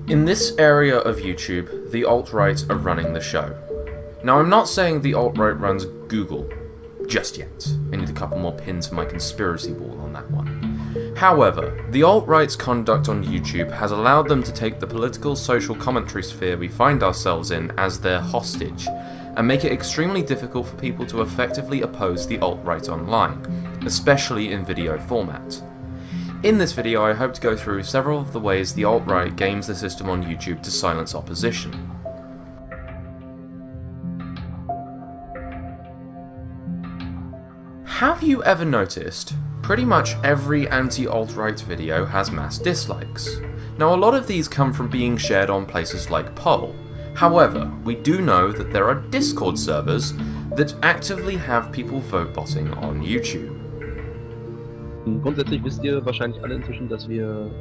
In this area of YouTube, the alt-right are running the show. Now, I'm not saying the alt-right runs Google just yet. I need a couple more pins for my conspiracy wall on that one. However, the alt-right's conduct on YouTube has allowed them to take the political social commentary sphere we find ourselves in as their hostage, and make it extremely difficult for people to effectively oppose the alt-right online, especially in video format. In this video, I hope to go through several of the ways the alt-right games the system on YouTube to silence opposition. Have you ever noticed, pretty much every anti-alt-right video has mass dislikes? Now, a lot of these come from being shared on places like Poll. However, we do know that there are Discord servers that actively have people vote botting on YouTube. Grundsätzlich wisst ihr wahrscheinlich alle inzwischen, dass wir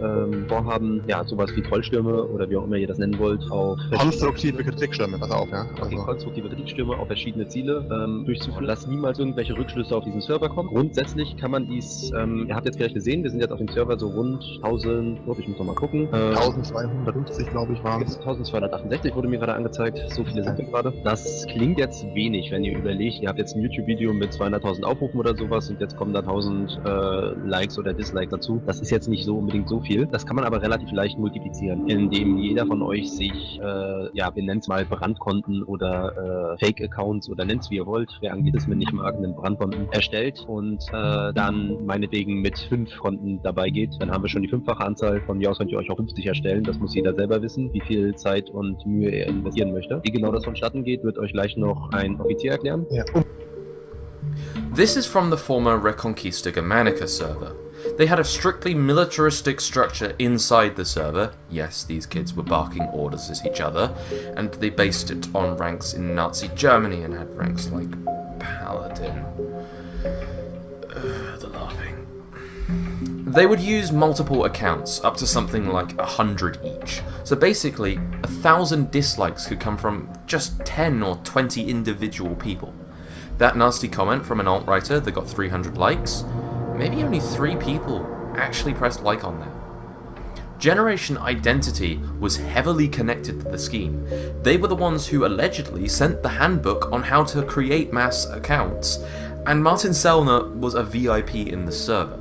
vorhaben, ja, sowas wie Trollstürme oder wie auch immer ihr das nennen wollt, auf konstruktive Kritikstürme, pass auf, ja. Okay, konstruktive Kritikstürme auf verschiedene Ziele durchzuführen. Lasst niemals irgendwelche Rückschlüsse auf diesen Server kommen. Grundsätzlich kann man dies, ihr habt jetzt gleich gesehen, wir sind jetzt auf dem Server so rund 1000, ich muss noch mal gucken. 1250, glaube ich, waren es. 1268 wurde mir gerade angezeigt, so viele sind wir gerade. Das klingt jetzt wenig, wenn ihr überlegt, ihr habt jetzt ein YouTube-Video mit 200.000 Aufrufen oder sowas und jetzt kommen da 1000 Likes oder Dislikes dazu. Das ist jetzt nicht so unbedingt so viel. Das kann man aber relativ leicht multiplizieren, indem jeder von euch sich, ja, wir nennen es mal Brandkonten oder Fake-Accounts oder nennt es wie ihr wollt, wer Anglizismen nicht mag, einen Brandkonten erstellt und dann meinetwegen mit 5 Konten dabei geht. Dann haben wir schon die 5-fache Anzahl. Von mir aus könnt ihr euch auch 50 erstellen. Das muss jeder selber wissen, wie viel Zeit und Mühe er investieren möchte. Wie genau das vonstatten geht, wird euch gleich noch ein Offizier erklären. Ja. This is from the former Reconquista Germanica server. They had a strictly militaristic structure inside the server. Yes, these kids were barking orders at each other, and they based it on ranks in Nazi Germany and had ranks like Paladin. The laughing. They would use multiple accounts, up to something like 100 each. So basically, 1,000 dislikes could come from just 10 or 20 individual people. That nasty comment from an alt-writer that got 300 likes, maybe only 3 people actually pressed like on that. Generation Identity was heavily connected to the scheme. They were the ones who allegedly sent the handbook on how to create mass accounts, and Martin Sellner was a VIP in the server.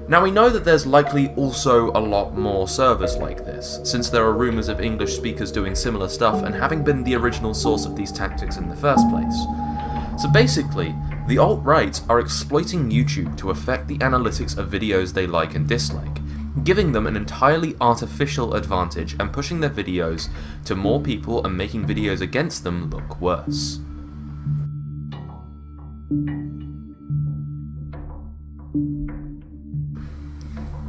Now, we know that there's likely also a lot more servers like this, since there are rumours of English speakers doing similar stuff and having been the original source of these tactics in the first place. So basically, the alt-right are exploiting YouTube to affect the analytics of videos they like and dislike, giving them an entirely artificial advantage and pushing their videos to more people and making videos against them look worse.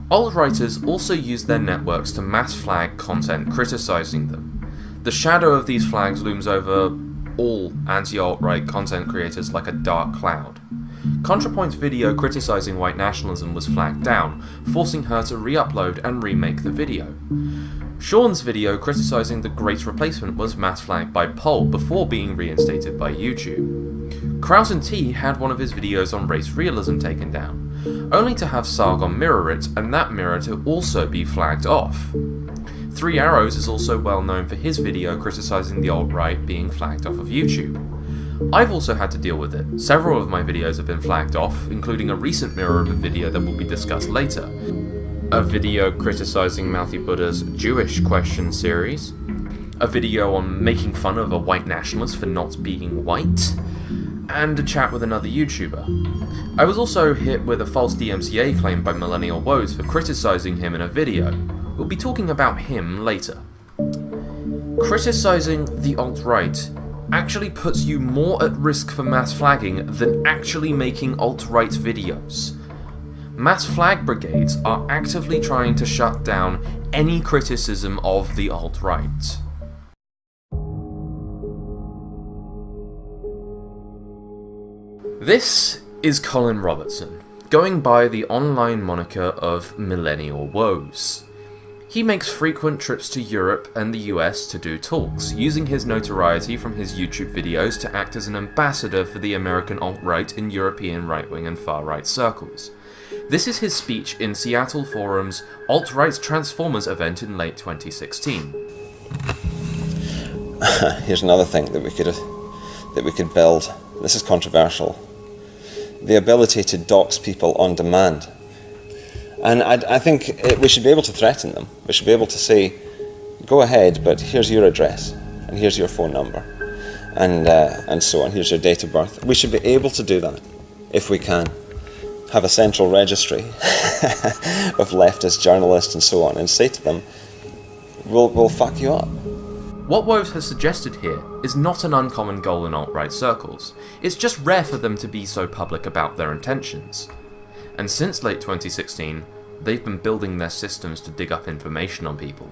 Alt-writers also use their networks to mass flag content criticizing them. The shadow of these flags looms over all anti-alt-right content creators like a dark cloud. ContraPoint's video criticizing white nationalism was flagged down, forcing her to re-upload and remake the video. Sean's video criticizing the Great Replacement was mass flagged by Poll before being reinstated by YouTube. Kraus and T had one of his videos on race realism taken down, only to have Sargon mirror it and that mirror to also be flagged off. 3 Arrows is also well known for his video criticising the alt-right being flagged off of YouTube. I've also had to deal with it. Several of my videos have been flagged off, including a recent mirror of a video that will be discussed later. A video criticising Mouthy Buddha's Jewish question series. A video on making fun of a white nationalist for not being white. And a chat with another YouTuber. I was also hit with a false DMCA claim by Millennial Woes for criticising him in a video. We'll be talking about him later. Criticising the alt-right actually puts you more at risk for mass flagging than actually making alt-right videos. Mass flag brigades are actively trying to shut down any criticism of the alt-right. This is Colin Robertson, going by the online moniker of Millennial Woes. He makes frequent trips to Europe and the US to do talks, using his notoriety from his YouTube videos to act as an ambassador for the American alt-right in European right-wing and far-right circles. This is his speech in Seattle Forum's Alt-Right's Transformers event in late 2016. Here's another thing that we could build. This is controversial. The ability to dox people on demand. And I think we should be able to threaten them. We should be able to say, go ahead, but here's your address, and here's your phone number, and so on. Here's your date of birth. We should be able to do that, if we can. Have a central registry of leftist journalists and so on, and say to them, we'll fuck you up. What Woves has suggested here is not an uncommon goal in alt-right circles. It's just rare for them to be so public about their intentions. And since late 2016, they've been building their systems to dig up information on people.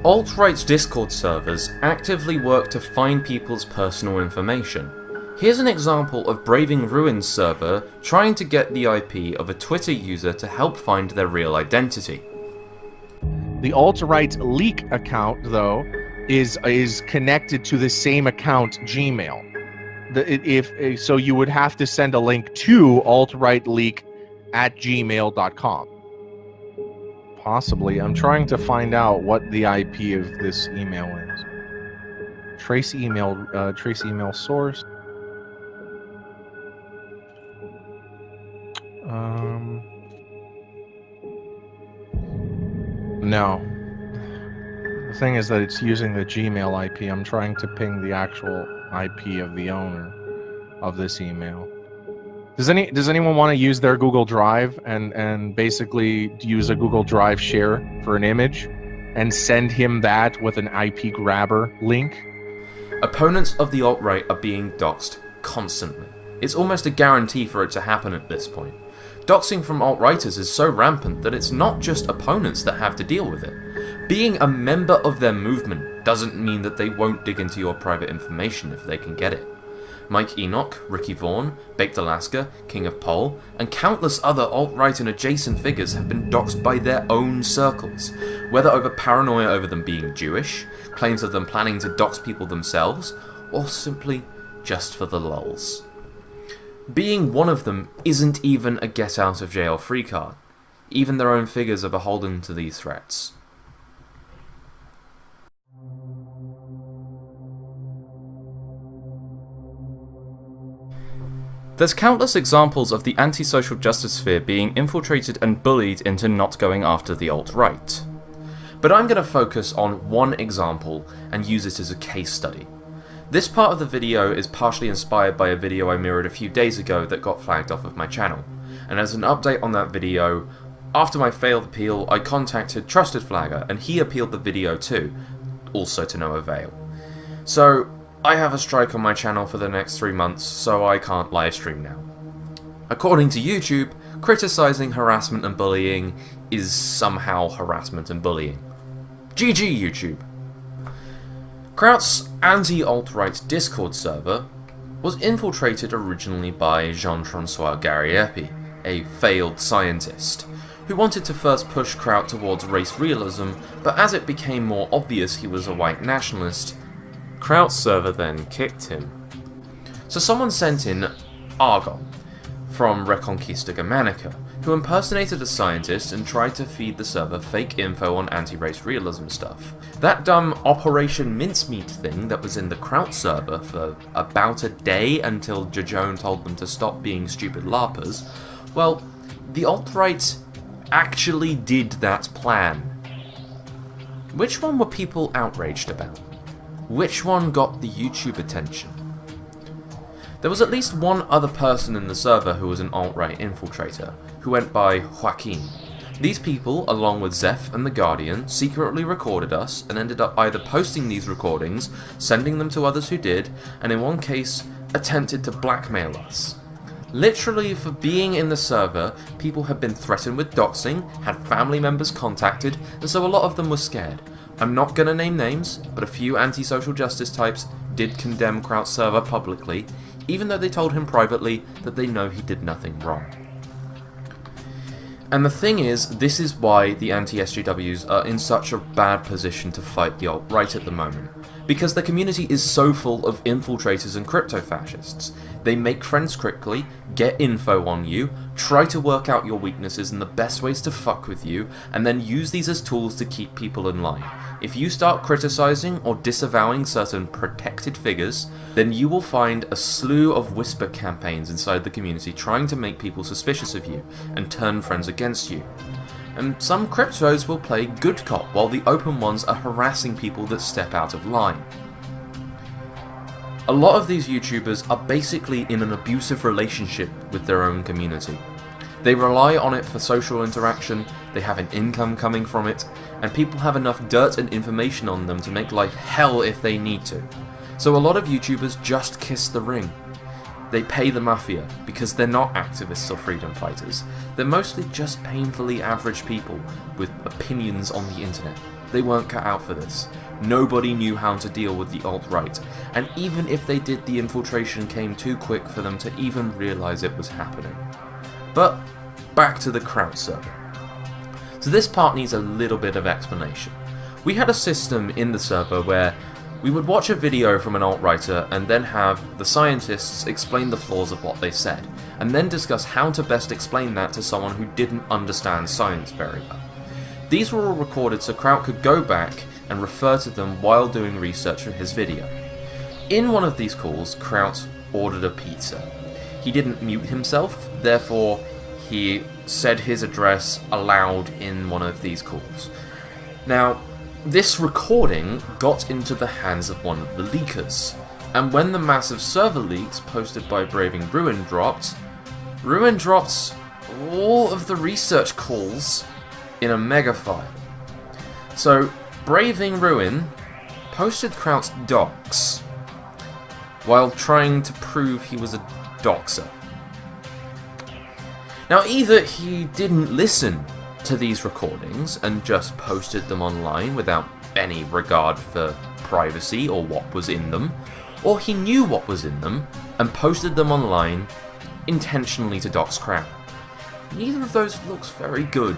Alt-right's Discord servers actively work to find people's personal information. Here's an example of Braving Ruin's server trying to get the IP of a Twitter user to help find their real identity. The alt-right leak account, though, is connected to the same account, Gmail. So you would have to send a link to altrightleak@gmail.com. Possibly. I'm trying to find out what the IP of this email is. Trace email source. No. The thing is that it's using the Gmail IP. I'm trying to ping the actual IP of the owner of this email. Does anyone want to use their Google Drive and basically use a Google Drive share for an image and send him that with an IP grabber link? Opponents of the alt-right are being doxed constantly. It's almost a guarantee for it to happen at this point. Doxing from alt-righters is so rampant that it's not just opponents that have to deal with it. Being a member of their movement doesn't mean that they won't dig into your private information if they can get it. Mike Enoch, Ricky Vaughn, Baked Alaska, King of Pol, and countless other alt-right and adjacent figures have been doxed by their own circles, whether over paranoia over them being Jewish, claims of them planning to dox people themselves, or simply just for the lulz. Being one of them isn't even a get-out-of-jail-free card. Even their own figures are beholden to these threats. There's countless examples of the anti-social justice sphere being infiltrated and bullied into not going after the alt-right. But I'm going to focus on one example and use it as a case study. This part of the video is partially inspired by a video I mirrored a few days ago that got flagged off of my channel, and as an update on that video, after my failed appeal I contacted Trusted Flagger and he appealed the video too, also to no avail. So I have a strike on my channel for the next 3 months, so I can't livestream now. According to YouTube, criticizing harassment and bullying is somehow harassment and bullying. GG YouTube! Kraut's anti-alt-right Discord server was infiltrated originally by Jean-Francois Gariepi, a failed scientist, who wanted to first push Kraut towards race realism, but as it became more obvious he was a white nationalist, Kraut's server then kicked him. So someone sent in Argon from Reconquista Germanica, who impersonated a scientist and tried to feed the server fake info on anti-race realism stuff. That dumb Operation Mincemeat thing that was in the Kraut server for about a day until Jajone told them to stop being stupid LARPers, well, the alt-right actually did that plan. Which one were people outraged about? Which one got the YouTube attention? There was at least one other person in the server who was an alt-right infiltrator, who went by Joaquin. These people, along with Zeph and The Guardian, secretly recorded us and ended up either posting these recordings, sending them to others who did, and in one case, attempted to blackmail us. Literally, for being in the server, people had been threatened with doxing, had family members contacted, and so a lot of them were scared. I'm not gonna name names, but a few anti-social justice types did condemn Kraut's server publicly, even though they told him privately that they know he did nothing wrong. And the thing is, this is why the anti-SJWs are in such a bad position to fight the alt-right at the moment, because the community is so full of infiltrators and crypto-fascists. They make friends quickly, get info on you, try to work out your weaknesses and the best ways to fuck with you, and then use these as tools to keep people in line. If you start criticizing or disavowing certain protected figures, then you will find a slew of whisper campaigns inside the community trying to make people suspicious of you and turn friends against you. And some cryptos will play good cop, while the open ones are harassing people that step out of line. A lot of these YouTubers are basically in an abusive relationship with their own community. They rely on it for social interaction, they have an income coming from it, and people have enough dirt and information on them to make life hell if they need to. So a lot of YouTubers just kiss the ring. They pay the mafia, because they're not activists or freedom fighters. They're mostly just painfully average people with opinions on the internet. They weren't cut out for this. Nobody knew how to deal with the alt-right, and even if they did, the infiltration came too quick for them to even realise it was happening. But back to the Kraut server. So this part needs a little bit of explanation. We had a system in the server where we would watch a video from an alt-writer and then have the scientists explain the flaws of what they said, and then discuss how to best explain that to someone who didn't understand science very well. These were all recorded so Kraut could go back and refer to them while doing research for his video. In one of these calls, Kraut ordered a pizza. He didn't mute himself, therefore he said his address aloud in one of these calls. Now, this recording got into the hands of one of the leakers, and when the massive server leaks posted by Braving Ruin dropped all of the research calls in a mega file. So, Braving Ruin posted Kraut's docs while trying to prove he was a doxer. Now, either he didn't listen to these recordings and just posted them online without any regard for privacy or what was in them, or he knew what was in them and posted them online intentionally to dox Kraut. Neither of those looks very good.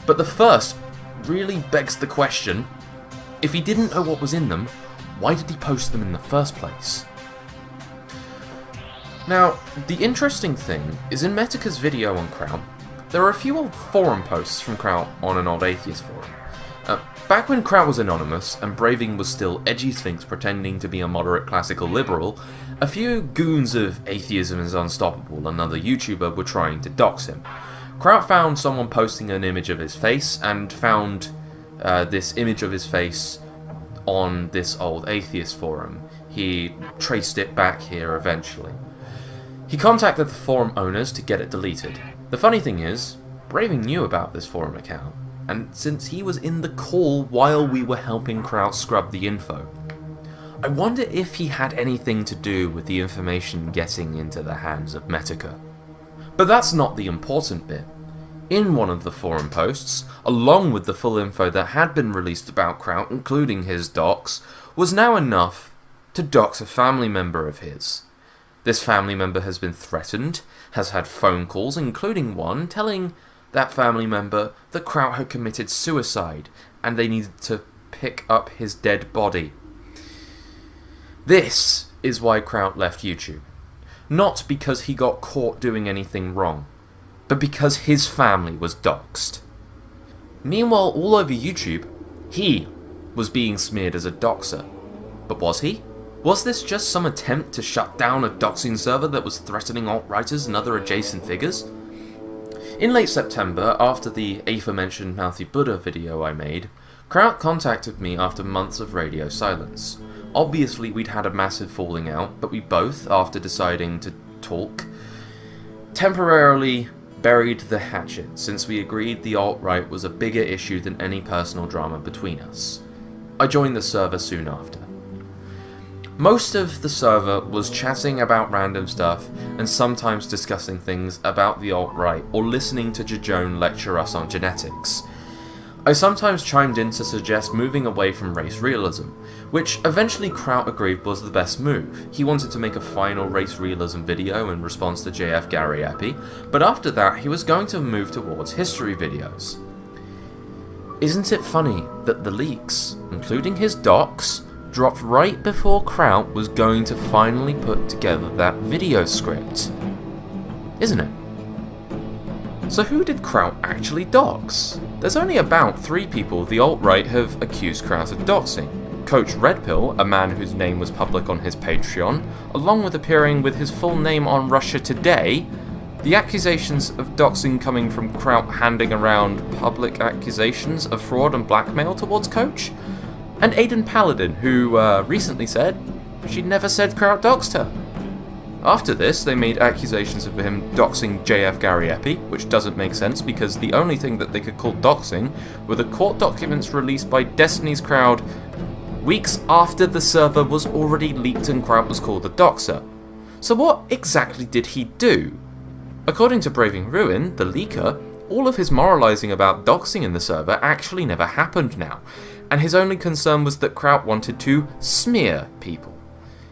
But the first really begs the question, if he didn't know what was in them, why did he post them in the first place? Now, the interesting thing is in Metaca's video on Kraut, there are a few old forum posts from Kraut on an old atheist forum. Back when Kraut was anonymous and Braving was still edgy sphinx pretending to be a moderate classical liberal, a few goons of Atheism is Unstoppable, another YouTuber, were trying to dox him. Kraut found someone posting an image of his face and found this image of his face on this old atheist forum. He traced it back here eventually. He contacted the forum owners to get it deleted. The funny thing is, Braving knew about this forum account, and since he was in the call while we were helping Kraut scrub the info, I wonder if he had anything to do with the information getting into the hands of Metaca. But that's not the important bit. In one of the forum posts, along with the full info that had been released about Kraut, including his docs, was now enough to dox a family member of his. This family member has been threatened, has had phone calls, including one telling that family member that Kraut had committed suicide and they needed to pick up his dead body. This is why Kraut left YouTube. Not because he got caught doing anything wrong, but because his family was doxed. Meanwhile, all over YouTube, he was being smeared as a doxer. But was he? Was this just some attempt to shut down a doxing server that was threatening alt-writers and other adjacent figures? In late September, after the aforementioned Mouthy Buddha video I made, Kraut contacted me after months of radio silence. Obviously we'd had a massive falling out, but we both, after deciding to talk, temporarily buried the hatchet since we agreed the alt-right was a bigger issue than any personal drama between us. I joined the server soon after. Most of the server was chatting about random stuff and sometimes discussing things about the alt-right or listening to Jajone lecture us on genetics. I sometimes chimed in to suggest moving away from race realism, which eventually Kraut agreed was the best move. He wanted to make a final race realism video in response to JF Gary Epi, but after that he was going to move towards history videos. Isn't it funny that the leaks, including his docs, dropped right before Kraut was going to finally put together that video script. Isn't it? So who did Kraut actually dox? There's only about 3 people the alt-right have accused Kraut of doxing. Coach Redpill, a man whose name was public on his Patreon, along with appearing with his full name on Russia Today, the accusations of doxing coming from Kraut handing around public accusations of fraud and blackmail towards Coach, and Aidan Paladin, who recently said she'd never said Kraut doxed her. After this, they made accusations of him doxing JF Gariepi, which doesn't make sense because the only thing that they could call doxing were the court documents released by Destiny's Crowd weeks after the server was already leaked and Kraut was called a doxer. So what exactly did he do? According to Braving Ruin, the leaker, all of his moralizing about doxing in the server actually never happened now, and his only concern was that Kraut wanted to smear people.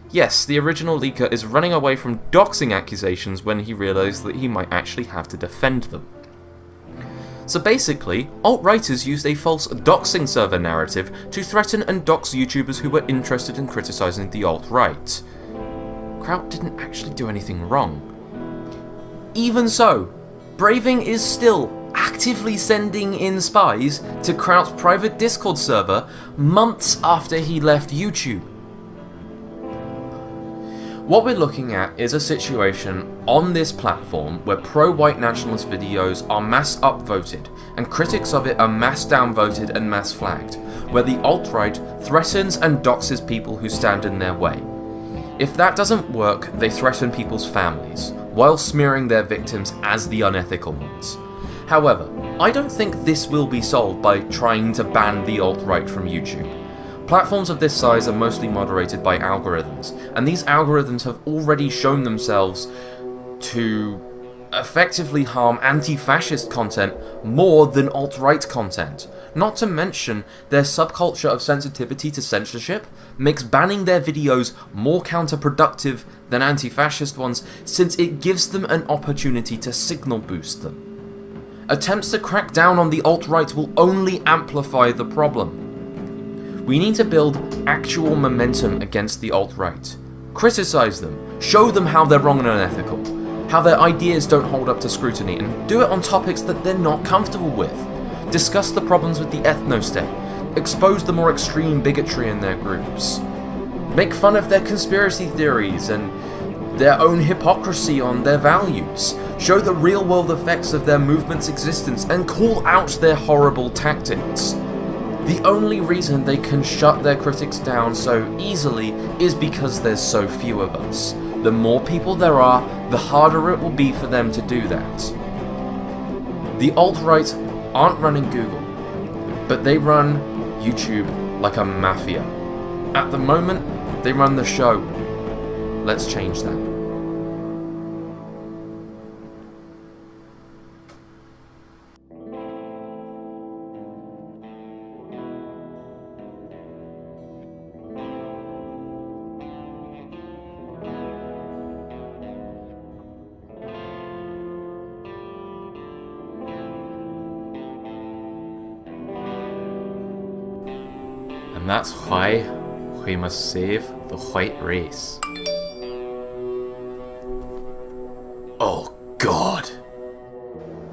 Yes, the original leaker is running away from doxing accusations when he realised that he might actually have to defend them. So basically, alt-righters used a false doxing server narrative to threaten and dox YouTubers who were interested in criticising the alt-right. Kraut didn't actually do anything wrong. Even so, Braving is still actively sending in spies to Kraut's private Discord server months after he left YouTube. What we're looking at is a situation on this platform where pro-white nationalist videos are mass upvoted and critics of it are mass downvoted and mass flagged, where the alt-right threatens and doxes people who stand in their way. If that doesn't work, they threaten people's families, while smearing their victims as the unethical ones. However, I don't think this will be solved by trying to ban the alt-right from YouTube. Platforms of this size are mostly moderated by algorithms, and these algorithms have already shown themselves to effectively harm anti-fascist content more than alt-right content. Not to mention, their subculture of sensitivity to censorship makes banning their videos more counterproductive than anti-fascist ones, since it gives them an opportunity to signal boost them. Attempts to crack down on the alt-right will only amplify the problem. We need to build actual momentum against the alt-right. Criticize them, show them how they're wrong and unethical, how their ideas don't hold up to scrutiny, and do it on topics that they're not comfortable with. Discuss the problems with the ethno-state, expose the more extreme bigotry in their groups, make fun of their conspiracy theories and their own hypocrisy on their values, show the real-world effects of their movement's existence, and call out their horrible tactics. The only reason they can shut their critics down so easily is because there's so few of us. The more people there are, the harder it will be for them to do that. The alt-right aren't running Google, but they run YouTube like a mafia. At the moment, they run the show. Let's change that. And that's why we must save the white race. Oh God!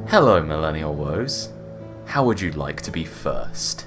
Hello, Millennial Woes. How would you like to be first?